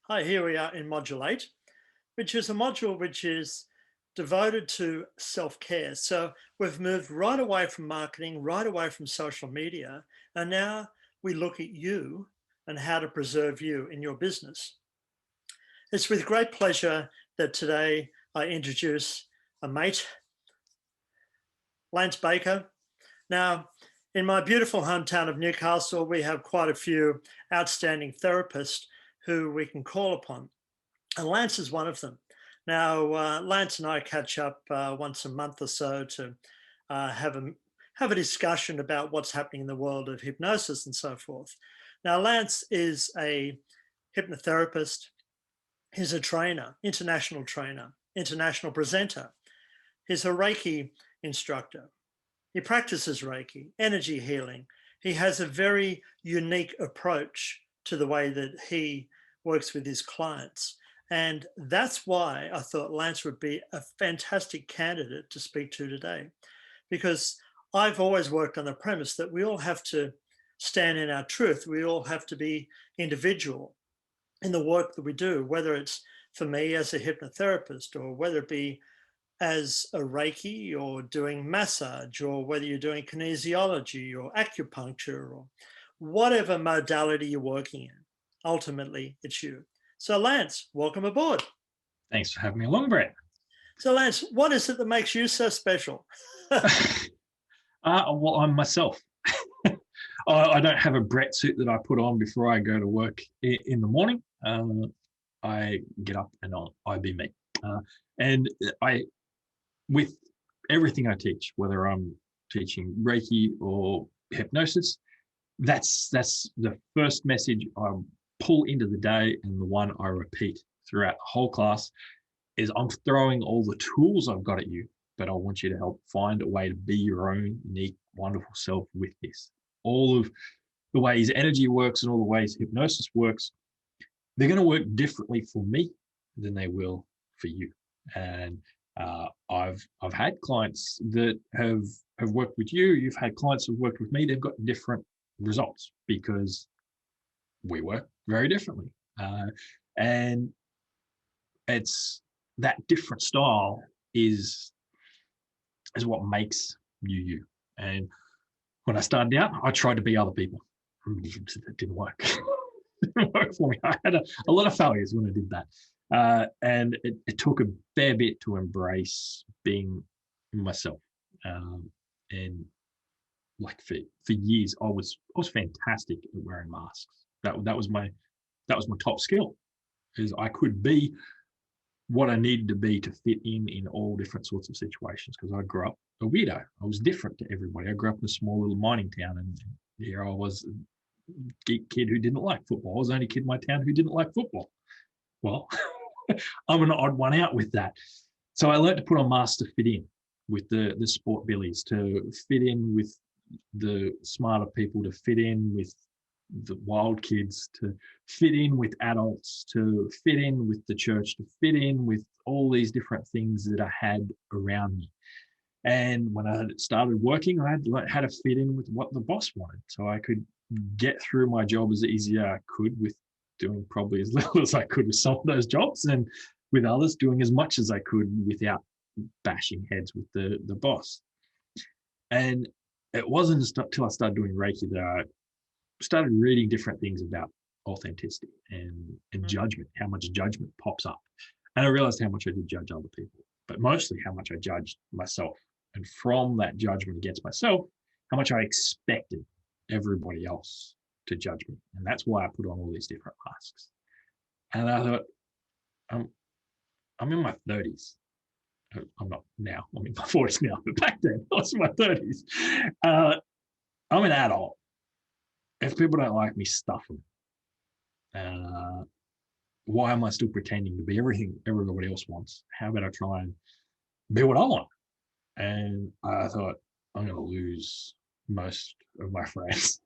Hi, here we are in Module 8, which is a module which is devoted to self-care. So we've moved right away from marketing, right away from social media, and now we look at you and how to preserve you in your business. It's with great pleasure that today I introduce a mate, Lance Baker. Now, in my beautiful hometown of Newcastle, we have quite a few outstanding therapists who we can call upon. And Lance is one of them. Now, Lance and I catch up once a month or so to have a discussion about what's happening in the world of hypnosis and so forth. Now, Lance is a hypnotherapist. He's a trainer, international presenter. He's a Reiki instructor. He practices Reiki, energy healing. He has a very unique approach to the way that he works with his clients. And that's why I thought Lance would be a fantastic candidate to speak to today, because I've always worked on the premise that we all have to stand in our truth. We all have to be individual in the work that we do, whether it's for me as a hypnotherapist or whether it be as a Reiki or doing massage or whether you're doing kinesiology or acupuncture or whatever modality you're working in. Ultimately, it's you. So Lance, welcome aboard. Thanks for having me along, Brett. So Lance, what is it that makes you so special? Well, I'm myself. I don't have a Brett suit that I put on before I go to work in the morning. I get up and I be me. And with everything I teach, whether I'm teaching Reiki or hypnosis, that's the first message I pull into the day, and the one I repeat throughout the whole class is I'm throwing all the tools I've got at you, but I want you to help find a way to be your own unique, wonderful self with this. All of the ways energy works and all the ways hypnosis works, they're going to work differently for me than they will for you. And I've had clients that have worked with you. You've had clients who've worked with me. They've got different results because we work very differently, and it's that different style is what makes you you. And when I started out, I tried to be other people. It didn't work. It didn't work for me. I had a lot of failures when I did that. And it took a fair bit to embrace being myself. And like for years, I was fantastic at wearing masks. That was my top skill, is I could be what I needed to be to fit in all different sorts of situations, because I grew up a weirdo. I was different to everybody. I grew up in a small little mining town, and here I was, a geek kid who didn't like football. I was the only kid in my town who didn't like football. Well, I'm an odd one out with that. So I learned to put on masks to fit in with the sport billies, to fit in with the smarter people, to fit in with the wild kids, to fit in with adults, to fit in with the church, to fit in with all these different things that I had around me. And when I started working, I had learned how to fit in with what the boss wanted, so I could get through my job as easy as I could, with doing probably as little as I could with some of those jobs, and with others doing as much as I could without bashing heads with the boss. And it wasn't until I started doing Reiki that I started reading different things about authenticity and judgment, how much judgment pops up. And I realized how much I did judge other people, but mostly how much I judged myself. And from that judgment against myself, how much I expected everybody else to judge me. And that's why I put on all these different masks. And I thought, I'm in my 30s. I'm not now, I'm in my 40s now, but back then I was in my 30s. I'm an adult. If people don't like me, stuff them. Why am I still pretending to be everything everybody else wants? How about I try and be what I want? And I thought, I'm going to lose most of my friends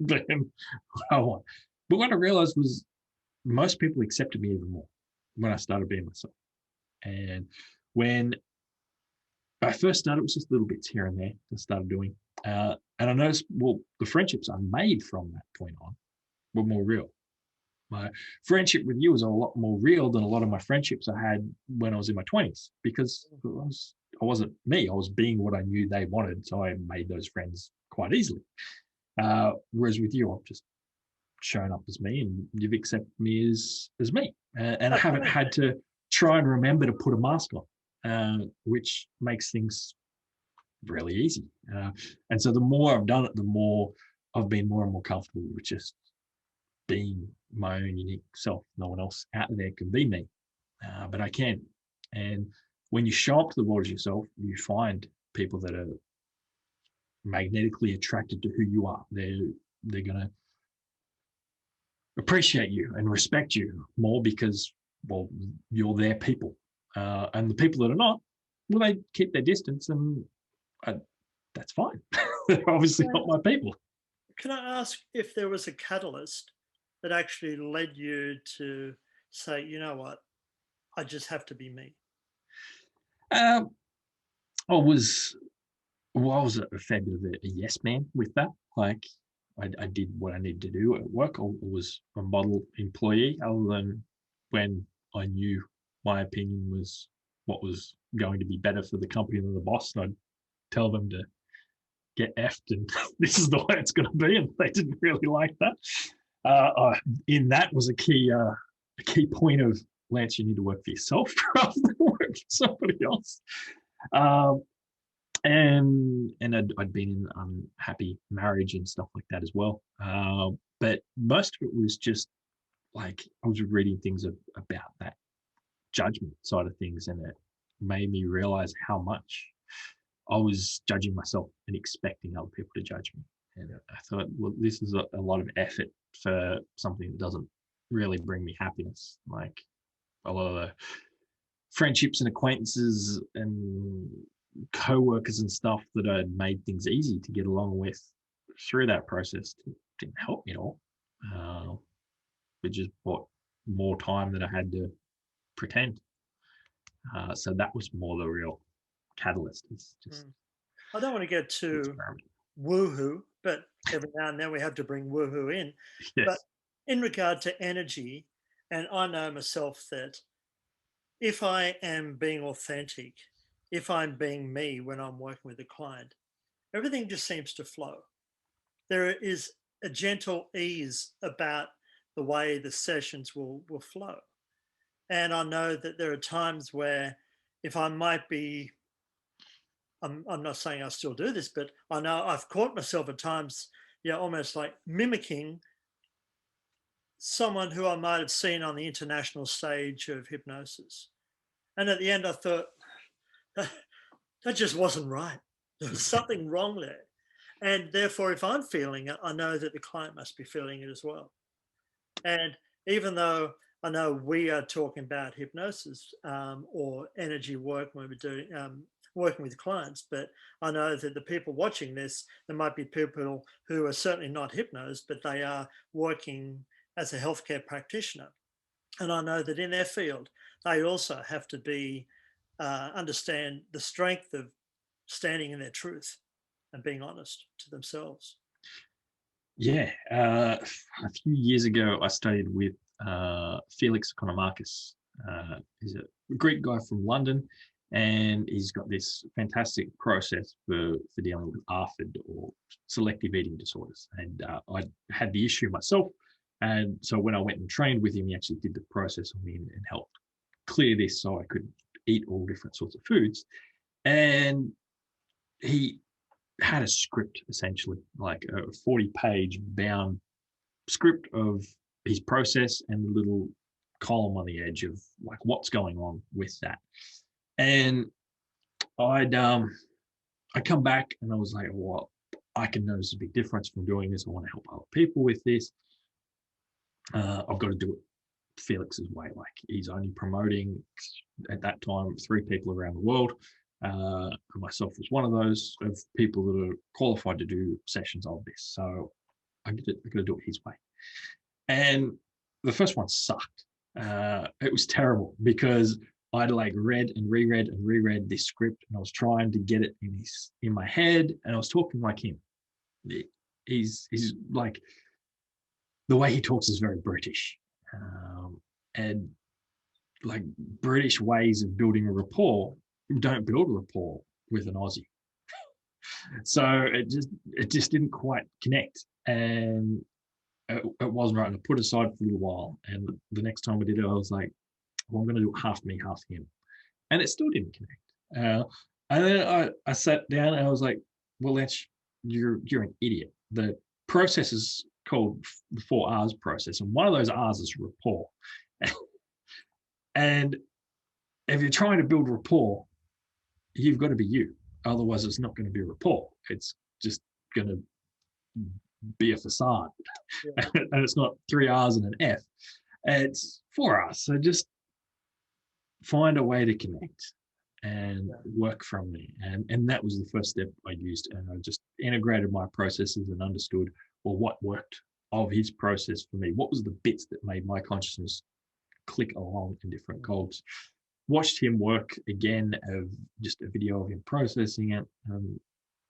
being what I want. But what I realized was most people accepted me even more when I started being myself. And when I first started, it was just little bits here and there I started doing. And I noticed, well, the friendships I made from that point on were more real. My friendship with you was a lot more real than a lot of my friendships I had when I was in my 20s, because I wasn't me. I was being what I knew they wanted. So I made those friends quite easily. Whereas with you, I've just shown up as me, and you've accepted me as me. And I haven't Absolutely. had to try and remember to put a mask on, which makes things really easy. And so the more I've done it, the more I've been more and more comfortable with just being my own unique self. No one else out there can be me, but I can. And when you show up to the world as yourself, you find people that are magnetically attracted to who you are. They're gonna appreciate you and respect you more because, well, you're their people. And the people that are not, well, they keep their distance, and I, that's fine. They're obviously not my people. Can I ask if there was a catalyst that actually led you to say, you know what, I just have to be me? Um, I was, well, I was a fair bit of a yes man with that. Like, I did what I needed to do at work. I was a model employee, other than when I knew my opinion was what was going to be better for the company than the boss. And I'd tell them to get effed, and this is the way it's going to be. And they didn't really like that. In that was a key point of, Lance, you need to work for yourself rather than work for somebody else. Um, and I'd been in an unhappy marriage and stuff like that as well. But most of it was just like I was reading things about that judgment side of things, and it made me realize how much I was judging myself and expecting other people to judge me. And I thought, well, this is a lot of effort for something that doesn't really bring me happiness. Like a lot of the friendships and acquaintances and co-workers and stuff that had made things easy to get along with through that process didn't help me at all. It just brought more time that I had to pretend. So that was more the real catalyst. It's just I don't want to get the too experiment. woohoo, but every now and then we have to bring woohoo in. But Yes. in regard to energy, and I know myself that if I am being authentic, if I'm being me when I'm working with a client, everything just seems to flow. There is a gentle ease about the way the sessions will flow. And I know that there are times where if I might be, I'm not saying I still do this, but I know I've caught myself at times, yeah, almost like mimicking someone who I might have seen on the international stage of hypnosis. And at the end, I thought, that, that just wasn't right. There was something wrong there. And therefore, if I'm feeling it, I know that the client must be feeling it as well. And even though I know we are talking about hypnosis or energy work when we're doing working with clients, but I know that the people watching this, there might be people who are certainly not hypnos, but they are working as a healthcare practitioner. And I know that in their field, they also have to be understand the strength of standing in their truth and being honest to themselves. Yeah. A few years ago, I studied with Felix Economakis. He's a Greek guy from London, and he's got this fantastic process for dealing with ARFID, or selective eating disorders. And I had the issue myself. And so when I went and trained with him, he actually did the process on me and helped clear this so I could eat all different sorts of foods. And he had a script, essentially, like a 40-page bound script of his process and the little column on the edge of like what's going on with that. And I come back and I was like, well, I can notice a big difference from doing this. I want to help other people with this. I've got to do it Felix's way. Like, he's only promoting at that time 3 people around the world. And myself was one of those of people that are qualified to do sessions of this. So I got to do it his way. And the first one sucked. It was terrible because I'd like read and reread this script, and I was trying to get it in my head, and I was talking like him. He's like, the way he talks is very British, And like British ways of building a rapport don't build a rapport with an Aussie. So it just didn't quite connect, and it wasn't right. And I put aside for a little while, and the next time we did it, I was like, well, I'm going to do half me, half him, and it still didn't connect. And then I sat down and I was like, well, Lance, you're an idiot. The process is called the 4 R's process, and one of those R's is rapport. And if you're trying to build rapport, you've got to be you. Otherwise, it's not going to be rapport. It's just going to be a facade. Yeah. And it's not 3 R's and an F. It's 4 R's. So just find a way to connect and work from me. And that was the first step I used. And I just integrated my processes and understood, well, what worked of his process for me. What was the bits that made my consciousness click along in different codes? Watched him work again, of just a video of him processing it,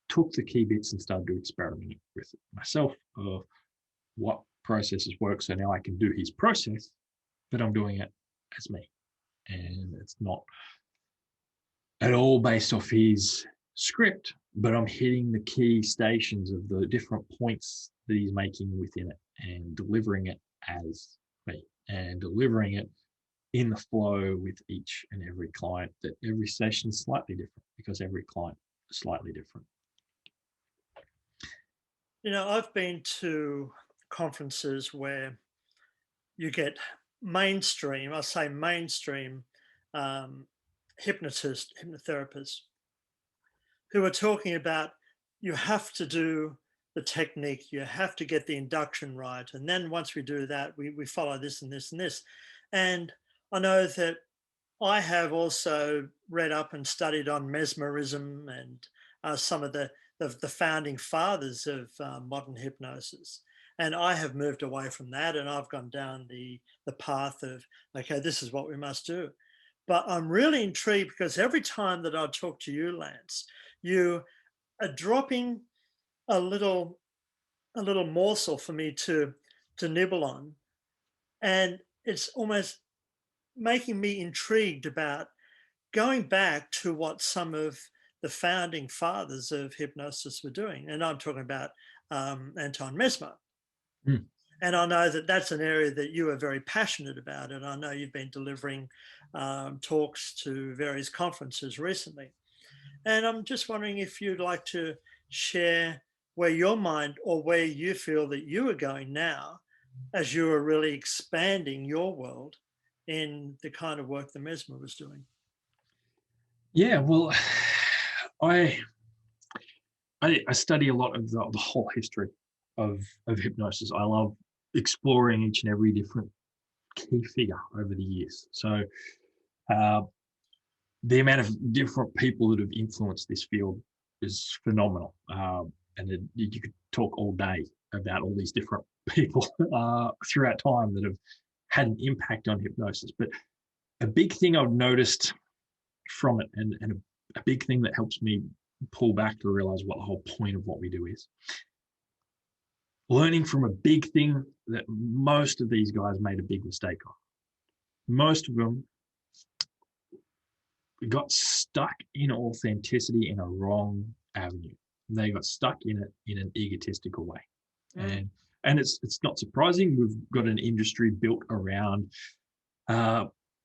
took the key bits and started to experiment with it myself of what processes work. So now I can do his process, but I'm doing it as me. And it's not at all based off his script, but I'm hitting the key stations of the different points that he's making within it and delivering it as me and delivering it in the flow with each and every client. That every session is slightly different because every client is slightly different. You know, I've been to conferences where you get mainstream, I say mainstream hypnotherapists who are talking about you have to do the technique, you have to get the induction right. And then once we do that, we follow this and this and this. And I know that I have also read up and studied on mesmerism and some of the founding fathers of modern hypnosis. And I have moved away from that, and I've gone down the path of, okay, this is what we must do. But I'm really intrigued because every time that I talk to you, Lance, you are dropping a little morsel for me to nibble on. And it's almost making me intrigued about going back to what some of the founding fathers of hypnosis were doing. And I'm talking about Anton Mesmer. Mm. And I know that that's an area that you are very passionate about. And I know you've been delivering talks to various conferences recently. And I'm just wondering if you'd like to share where your mind or where you feel that you are going now as you are really expanding your world in the kind of work that Mesmer was doing. Yeah, well, I study a lot of the whole history of hypnosis. I love exploring each and every different key figure over the years. So the amount of different people that have influenced this field is phenomenal. And you could talk all day about all these different people throughout time that have had an impact on hypnosis. But a big thing I've noticed from it, and a big thing that helps me pull back to realize what the whole point of what we do is, learning from a big thing that most of these guys made a big mistake on. Most of them got stuck in authenticity in a wrong avenue. They got stuck in it in an egotistical way. And it's not surprising. We've got an industry built around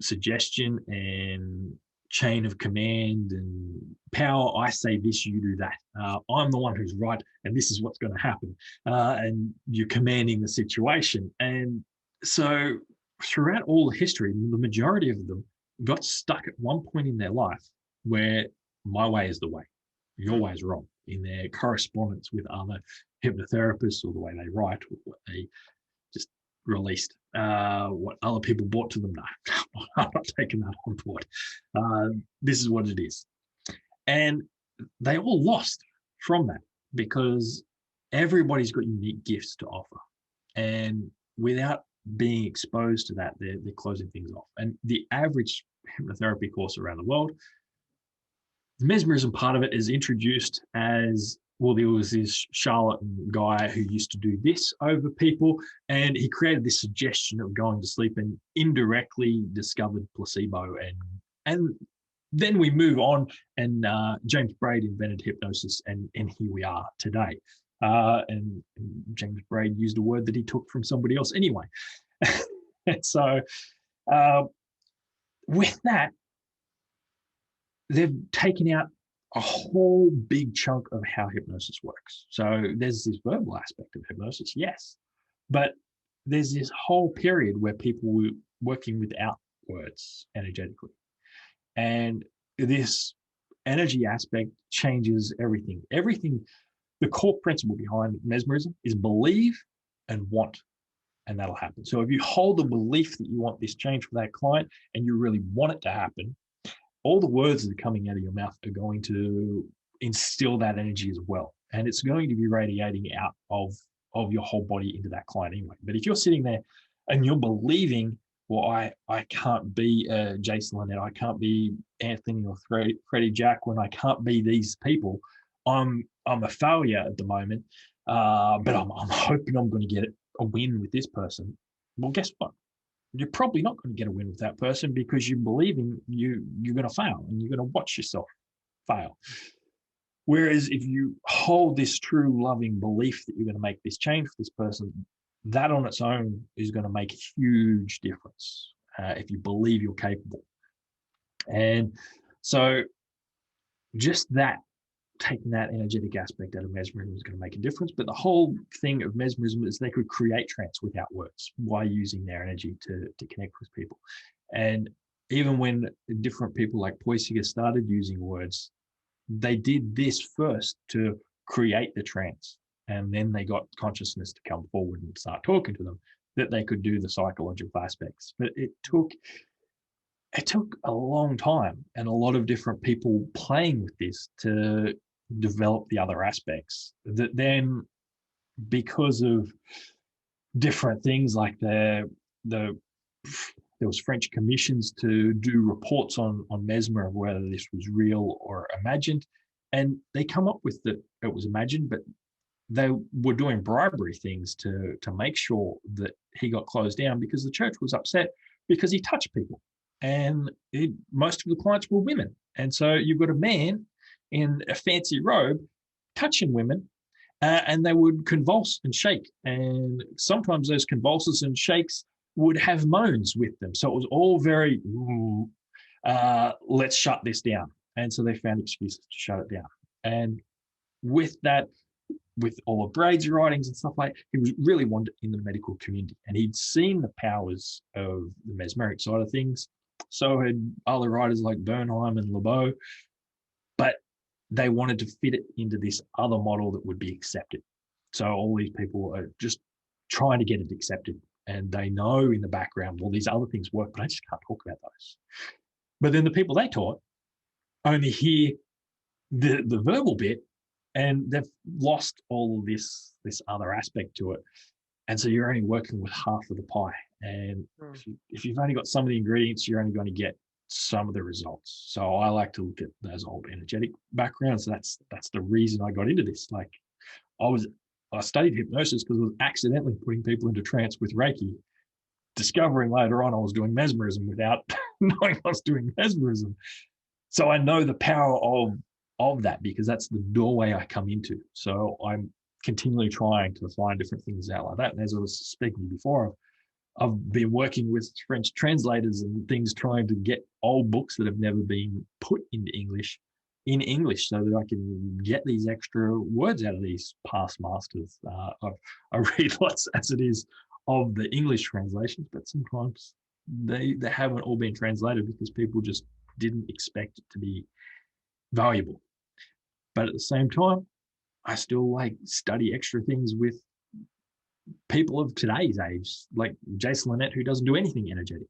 suggestion and chain of command and power. I say this, you do that. I'm the one who's right, and this is what's going to happen. And you're commanding the situation. And so throughout all the history, the majority of them got stuck at one point in their life where my way is the way, your way is wrong, in their correspondence with other hypnotherapists, or the way they write, or what they just released, what other people brought to them. No, I'm not taking that on board. This is what it is. And they all lost from that because everybody's got unique gifts to offer. And without being exposed to that, they're closing things off. And the average hypnotherapy course around the world, the mesmerism part of it is introduced as well, there was this charlatan guy who used to do this over people, and he created this suggestion of going to sleep and indirectly discovered placebo. And then we move on, and James Braid invented hypnosis, and here we are today. And James Braid used a word that he took from somebody else anyway. And so with that, they've taken out a whole big chunk of how hypnosis works. So there's this verbal aspect of hypnosis, yes, but there's this whole period where people were working without words energetically. And this energy aspect changes everything. Everything, the core principle behind mesmerism is believe and want, and that'll happen. So if you hold the belief that you want this change for that client and you really want it to happen, all the words that are coming out of your mouth are going to instill that energy as well. And it's going to be radiating out of your whole body into that client anyway. But if you're sitting there and you're believing, well, I can't be Jason Lynette, I can't be Anthony or Freddie Jack, when I can't be these people, I'm a failure at the moment, but I'm hoping I'm going to get a win with this person. Well, guess what? You're probably not going to get a win with that person because you're believing you're going to fail, and you're going to watch yourself fail. Whereas if you hold this true loving belief that you're going to make this change for this person, that on its own is going to make a huge difference if you believe you're capable. And so just that, taking that energetic aspect out of mesmerism is going to make a difference. But the whole thing of mesmerism is they could create trance without words while using their energy to connect with people. And even when different people like Poisiger started using words, they did this first to create the trance. And then they got consciousness to come forward and start talking to them, that they could do the psychological aspects. But it took a long time and a lot of different people playing with this to develop the other aspects that then, because of different things like there was French commissions to do reports on Mesmer of whether this was real or imagined, and they come up with that it was imagined, but they were doing bribery things to make sure that he got closed down because the church was upset because he touched people, and most of the clients were women. And so you've got a man in a fancy robe touching women, and they would convulse and shake. And sometimes those convulses and shakes would have moans with them. So it was all very, let's shut this down. And so they found excuses to shut it down. And with that, with all of Braid's writings and stuff like that, he was really wanted in the medical community. And he'd seen the powers of the mesmeric side of things. So had other writers like Bernheim and Lebeau. But they wanted to fit it into this other model that would be accepted. So all these people are just trying to get it accepted. And they know in the background, well, these other things work, but I just can't talk about those. But then the people they taught only hear the verbal bit, and they've lost all of this other aspect to it. And so you're only working with half of the pie. And if you've only got some of the ingredients, you're only going to get some of the results. So I like to look at those old energetic backgrounds. That's the reason I got into this. Like I studied hypnosis because I was accidentally putting people into trance with Reiki, discovering later on I was doing mesmerism without knowing I was doing mesmerism. So I know the power of that because that's the doorway I come into. So I'm continually trying to find different things out like that. And as I was speaking before, I've been working with French translators and things, trying to get old books that have never been put into English in English so that I can get these extra words out of these past masters. I read lots as it is of the English translations, but sometimes they haven't all been translated because people just didn't expect it to be valuable. But at the same time, I still study extra things with people of today's age, like Jason Lynette, who doesn't do anything energetic.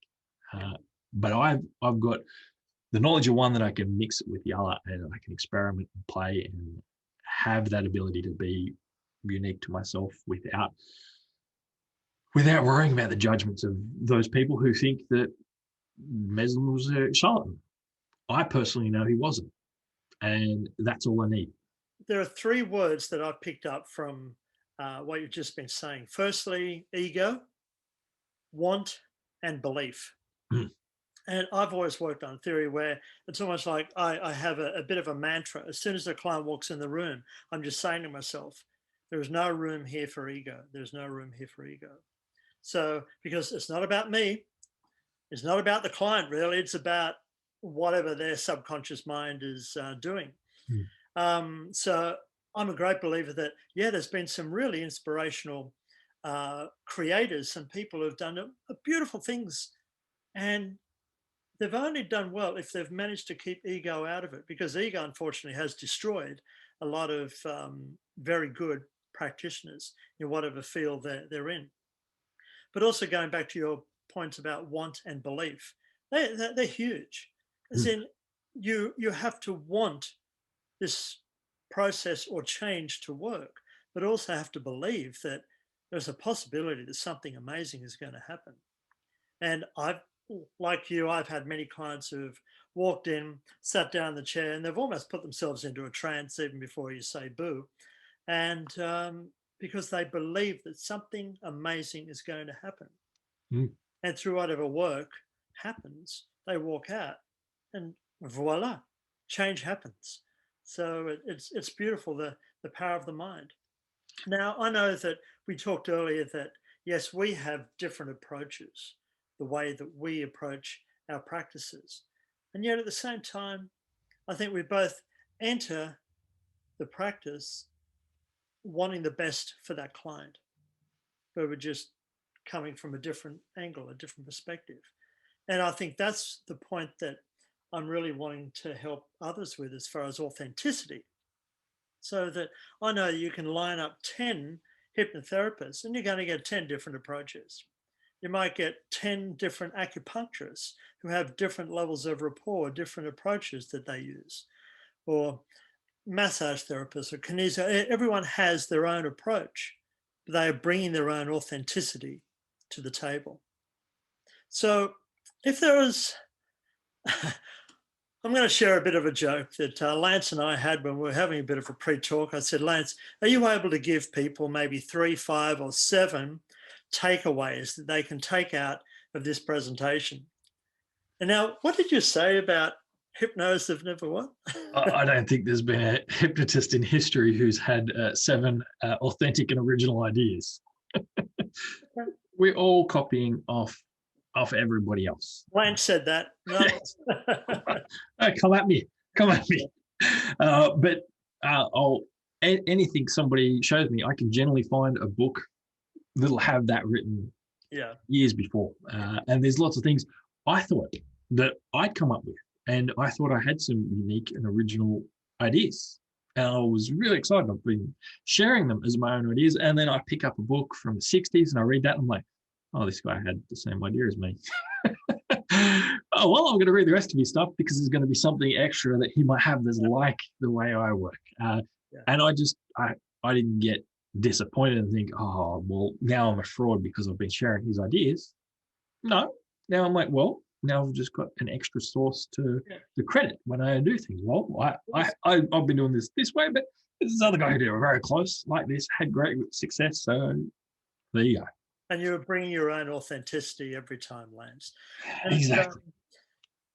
But I've got the knowledge of one that I can mix it with the other, and I can experiment and play and have that ability to be unique to myself without worrying about the judgments of those people who think that Mesmer was a charlatan. I personally know he wasn't, and that's all I need. there are three words that I've picked up from what you've just been saying. Firstly, ego, want, and belief. Mm. And I've always worked on theory where it's almost like I have a bit of a mantra. As soon as the client walks in the room, I'm just saying to myself, there is no room here for ego. There's no room here for ego. So, because it's not about me, it's not about the client, really. It's about whatever their subconscious mind is doing. Mm. So, I'm a great believer that, yeah, there's been some really inspirational creators, some people who've done beautiful things. And they've only done well if they've managed to keep ego out of it, because ego, unfortunately, has destroyed a lot of very good practitioners in whatever field they're in. But also going back to your points about want and belief, they're huge. As Mm. in, you have to want this process or change to work, but also have to believe that there's a possibility that something amazing is going to happen. And I've, like you, I've had many clients who've walked in, sat down in the chair, and they've almost put themselves into a trance even before you say boo. And because they believe that something amazing is going to happen. Mm. And through whatever work happens, they walk out and voila, change happens. So it's beautiful, the power of the mind. Now, I know that we talked earlier that, yes, we have different approaches, the way that we approach our practices. And yet at the same time, I think we both enter the practice wanting the best for that client, but we're just coming from a different angle, a different perspective. And I think that's the point that I'm really wanting to help others with as far as authenticity. So that I know you can line up 10 hypnotherapists and you're going to get 10 different approaches. You might get 10 different acupuncturists who have different levels of rapport, different approaches that they use, or massage therapists or kinesio. Everyone has their own approach, but they are bringing their own authenticity to the table. So if there was, I'm going to share a bit of a joke that Lance and I had when we were having a bit of a pre-talk. I said, Lance, are you able to give people maybe 3, 5, or 7 takeaways that they can take out of this presentation? And now, what did you say about hypnos have never what? I don't think there's been a hypnotist in history who's had 7 authentic and original ideas. We're all copying off everybody else. Lance said that. No. Oh, come at me. But anything somebody shows me, I can generally find a book that'll have that written Yeah. years before. And there's lots of things I thought that I'd come up with. And I thought I had some unique and original ideas. And I was really excited. I've been sharing them as my own ideas. And then I pick up a book from the 60s and I read that and I'm like, oh, this guy had the same idea as me. Oh, well, I'm going to read the rest of his stuff because there's going to be something extra that he might have that's like the way I work. And I didn't get disappointed and think, oh, well, now I'm a fraud because I've been sharing his ideas. No, now I'm like, well, now I've just got an extra source to credit when I do things. Well, I've been doing this way, but there's this other guy who did it very close like this, had great success. So there you go. And you're bringing your own authenticity every time, Lance. And Exactly.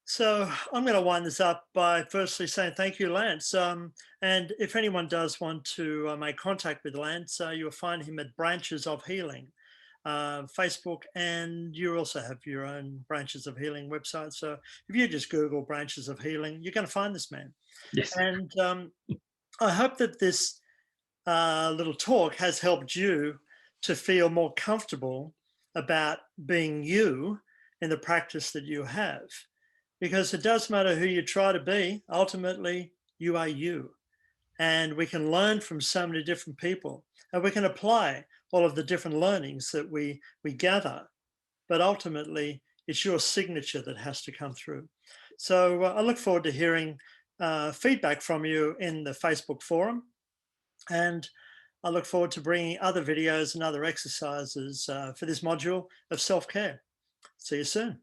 so I'm going to wind this up by firstly saying thank you, Lance. And if anyone does want to make contact with Lance, you'll find him at Branches of Healing, Facebook, and you also have your own Branches of Healing website. So if you just Google Branches of Healing, you're going to find this man. Yes. And I hope that this little talk has helped you to feel more comfortable about being you in the practice that you have. Because it does matter who you try to be, ultimately, you are you. And we can learn from so many different people, and we can apply all of the different learnings that we gather. But ultimately, it's your signature that has to come through. So I look forward to hearing feedback from you in the Facebook forum. And I look forward to bringing other videos and other exercises for this module of self-care. See you soon.